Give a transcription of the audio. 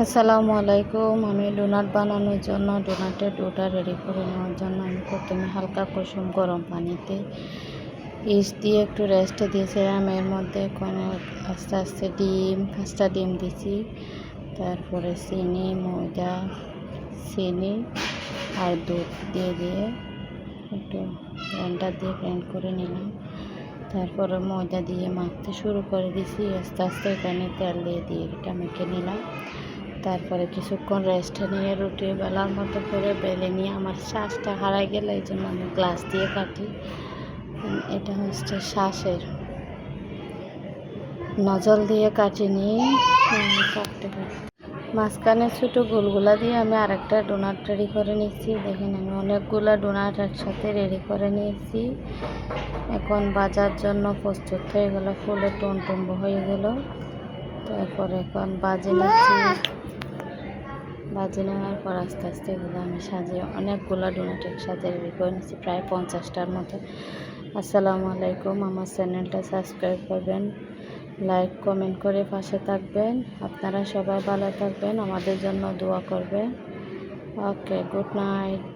আসসালামু আলাইকুম। আমি ডোনাট বানানোর জন্য ডোনাটের ডোটা রেডি করে নেওয়ার জন্য আমি প্রথমে হালকা কুসুম গরম পানিতে ইস্ট দিয়ে একটু রেস্টে দিয়েছিলাম। এর মধ্যে আস্তে আস্তে 5টা ডিম দিছি, তারপরে চিনি, ময়দা, চিনি আর দুধ দিয়ে একটু ব্লেন্ডার দিয়ে গ্রাইন্ড করে নিলাম। তারপরে ময়দা দিয়ে মাখতে শুরু করে দিছি। আস্তে আস্তে এখানে তেল দিয়ে এটা মেখে নিলাম। তারপরে কিছুক্ষণ রেস্টে নিয়ে রুটি বেলার মতো করে বেলে নিয়ে আমার শ্বাসটা হারাই গেলে এই জন্য আমি গ্লাস দিয়ে কাটি। এটা হচ্ছে শ্বাসের নজল দিয়ে কাটি নিয়ে কাটতে পারি। মাঝখানে ছোটো গোলগুলা দিয়ে আমি আরেকটা ডোনাট রেডি করে নিচ্ছি। দেখেন আমি অনেকগুলো ডোনাট একসাথে রেডি করে নিয়েছি। এখন বাজার জন্য প্রস্তুত হয়ে গেল, ফুলে টুনটুম্ব হয়ে গেল। তারপরে এখন বাজে নিচ্ছি। বাজে নেওয়ার পর আস্তে আস্তে এগুলো আমি সাজিয়ে অনেকগুলো ডোনাট একসাথে রেডি করে নিচ্ছি, প্রায় 50টার মতো। আসসালামু আলাইকুম। আমার চ্যানেলটা সাবস্ক্রাইব করবেন, লাইক কমেন্ট করে পাশে থাকবেন। আপনারা সবাই ভালো থাকবেন, আমাদের জন্য দোয়া করবেন। ওকে, গুড নাইট।